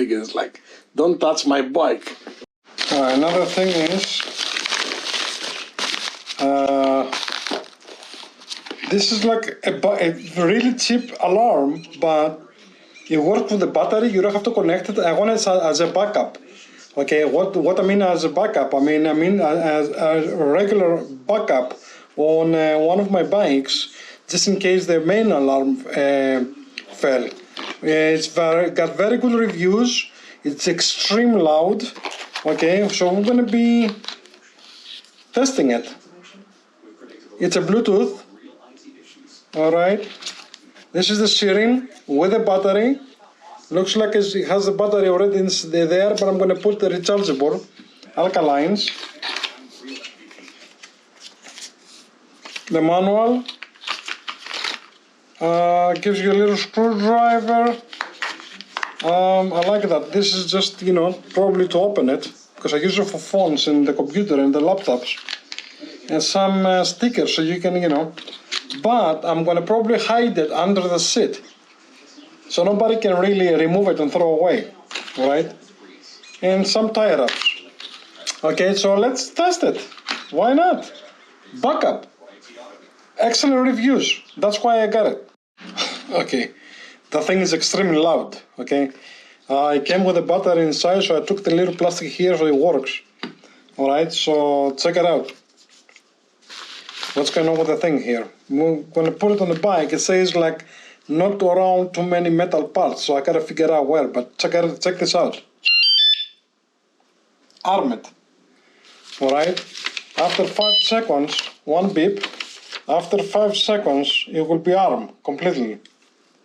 hooligans, like, don't touch my bike. Another thing is, this is like a really cheap alarm, but it works with the battery. You don't have to connect it. I want it as a backup. Okay, what I mean as a backup, I mean as a regular backup on one of my bikes, just in case the main alarm fell. It's got very good reviews. It's extremely loud. Okay, so we're gonna be testing it. It's a Bluetooth. All right. This is the steering with the battery. Looks like it has the battery already there, but I'm going to put the rechargeable alkalines. The manual gives you a little screwdriver. I like that. This is just, probably to open it, because I use it for phones and the computer and the laptops. And some stickers so you can, but I'm going to probably hide it under the seat, so nobody can really remove it and throw away, right? And some tie-ups. Okay, so let's test it. Why not? Backup. Excellent reviews. That's why I got it. Okay, the thing is extremely loud. Okay, it came with a battery inside, so I took the little plastic here so it works. All right, so check it out. What's going on with the thing here? We're going to put it on the bike. It says like not around too many metal parts, so I gotta figure out where. But check this out. Armed. All right. After 5 seconds, one beep. After 5 seconds, it will be armed completely,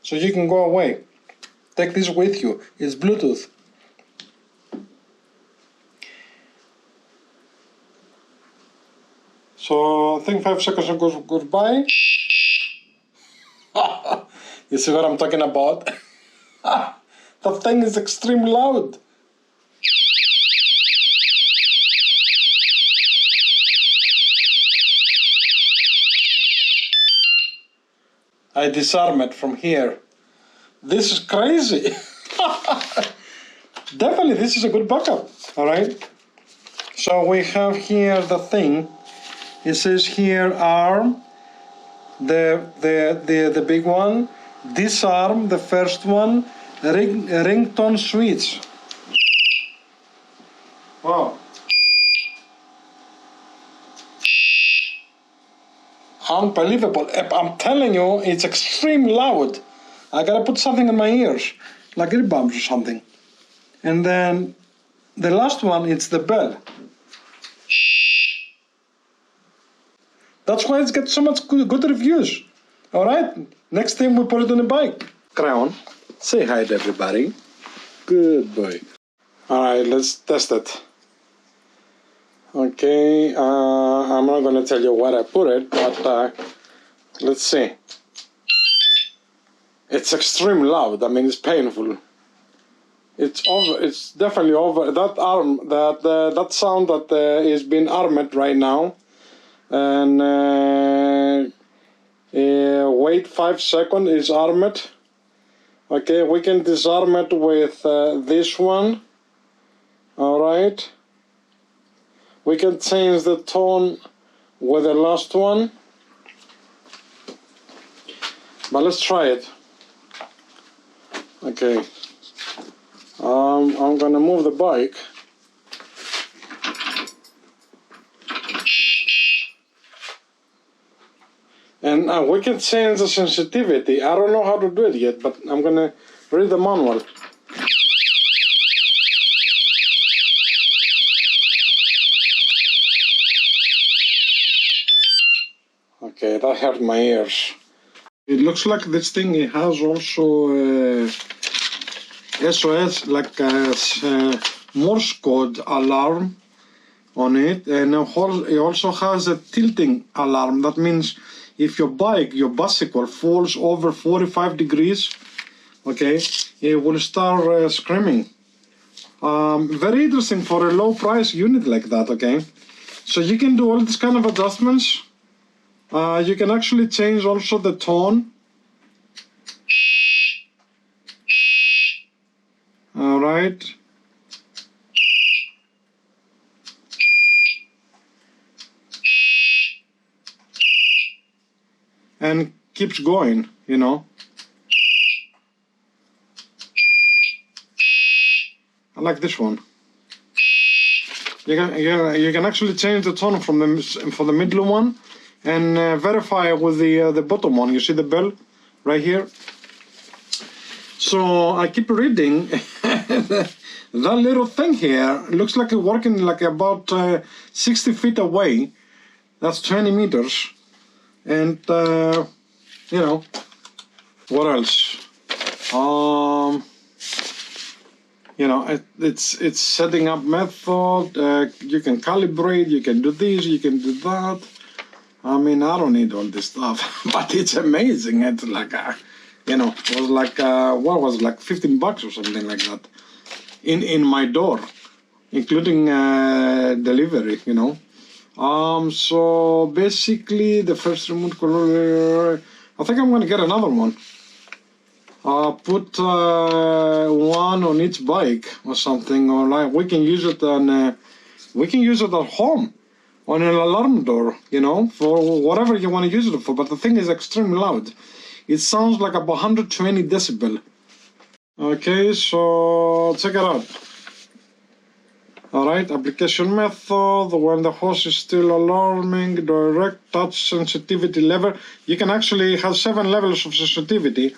so you can go away. Take this with you. It's Bluetooth. So I think 5 seconds goes by. You see what I'm talking about? The thing is extremely loud. I disarm it from here. This is crazy. Definitely, this is a good backup. All right. So we have here the thing. It says here arm, the big one. Disarm, the first one. Ringtone switch. Wow. Unbelievable. I'm telling you, it's extremely loud. I gotta put something in my ears, like ear bumps or something. And then the last one, it's the bell. That's why it's got so much good reviews. All right, next time we put it on a bike. Crown, say hi to everybody. Good boy. All right, let's test it. Okay, I'm not gonna tell you where I put it, but let's see. It's extremely loud. I mean, it's painful. It's over. It's definitely over. That arm, that sound that is being armed right now, and wait 5 seconds is armed. Okay, we can disarm it with this one. All right. We can change the tone with the last one, but let's try it. Okay, I'm gonna move the bike. And we can change the sensitivity. I don't know how to do it yet, but I'm gonna read the manual. Okay, that hurt my ears. It looks like this thing has also SOS, like a Morse code alarm on it, and it also has a tilting alarm. That means if your bike, your bicycle, falls over 45 degrees, okay, it will start screaming. Very interesting for a low price unit like that, okay? So you can do all these kind of adjustments. You can actually change also the tone. Alright, and keeps going, you know. I like this one. You can actually change the tone from the middle one and verify with the bottom one. You see the bell right here. So I keep reading. That little thing here looks like it's working like about 60 feet away. That's 20 meters. And you know, what else? You know, it's setting up method. You can calibrate. You can do this. You can do that. I mean, I don't need all this stuff, but it's amazing. It's like, you know, it was like what was it, like $15 or something like that in my door, including delivery. You know. So basically, the first remote control. I think I'm gonna get another one. Put one on each bike or something, or like we can use it on we can use it at home on an alarm door, you know, for whatever you want to use it for. But the thing is extremely loud. It sounds like about 120 decibel. Okay, so check it out. Alright, application method, when the host is still alarming, direct touch sensitivity level. You can actually have 7 levels of sensitivity.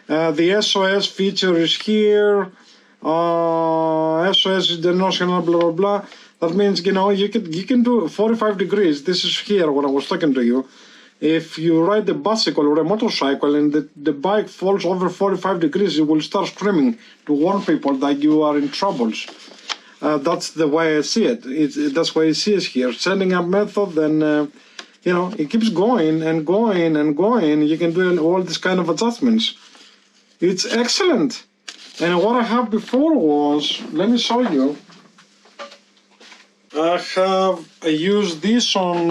The SOS feature is here. SOS is the notional blah blah blah. That means, you know, you can do 45 degrees. This is here when I was talking to you. If you ride a bicycle or a motorcycle and the bike falls over 45 degrees, it will start screaming to warn people that you are in troubles. That's the way I see it. That's why I see it here. Setting up method, then you know, it keeps going and going and going. You can do all these kind of adjustments. It's excellent. And what I have before was, let me show you. I used this on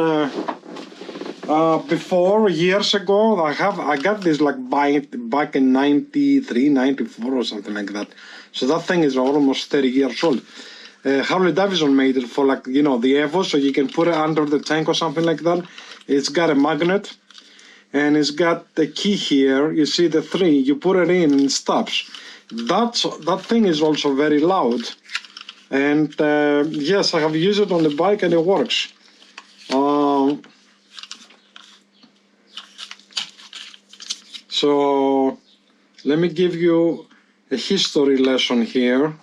before, years ago. I got this like back in 93, 94 or something like that. So that thing is almost 30 years old. Harley Davidson made it for, like, you know, the Evo, so you can put it under the tank or something like that. It's got a magnet. And it's got the key here. You see the 3. You put it in and it stops. That thing is also very loud. And yes, I have used it on the bike and it works. So let me give you a history lesson here.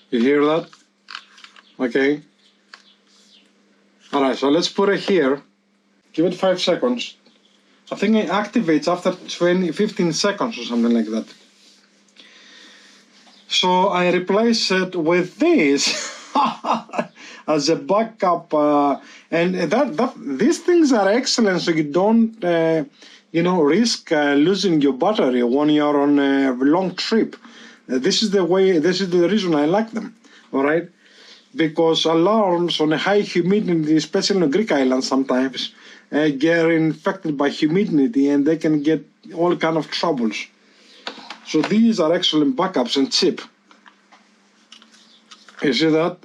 You hear that? Okay. All right. So let's put it here. Give it 5 seconds. I think it activates after 15 seconds or something like that. So I replace it with this as a backup, and these things are excellent. So you don't, you know, risk losing your battery when you're on a long trip. This is the reason I like them. All right, because alarms on a high humidity, especially on Greek islands, sometimes get infected by humidity and they can get all kind of troubles. So these are excellent backups and cheap. You see that?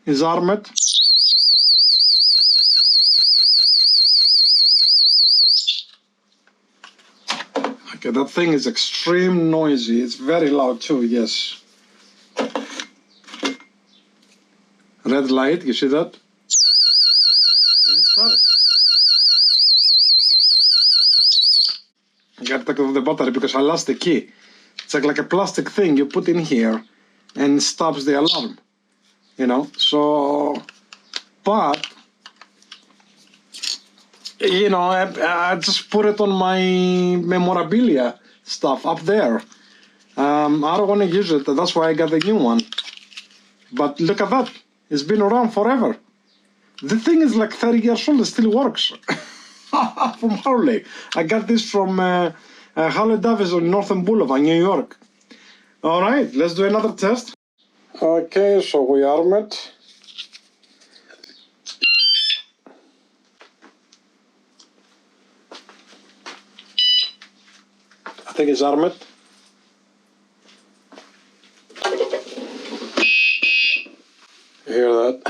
It's armored. Okay, that thing is extreme noisy. It's very loud too, yes. Red light, you see that? And it started. I got to take off the battery because I lost the key. It's like a plastic thing you put in here and it stops the alarm. You know, so, but, you know, I just put it on my memorabilia stuff up there. I don't want to use it, that's why I got the new one. But look at that, it's been around forever. The thing is like 30 years old, it still works. From Harley. I got this from Harley Davidson, Northern Boulevard, New York. All right, let's do another test. Okay, so we arm it. I think it's armed. You hear that?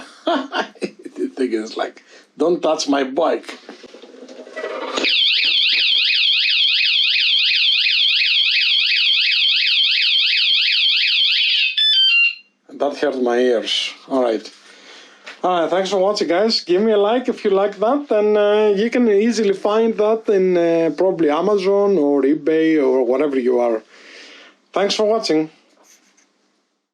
The thing is like, don't touch my bike. that hurt my ears. Alright. Alright, thanks for watching, guys. Give me a like if you like that, and you can easily find that in probably Amazon or eBay or whatever you are. Thanks for watching.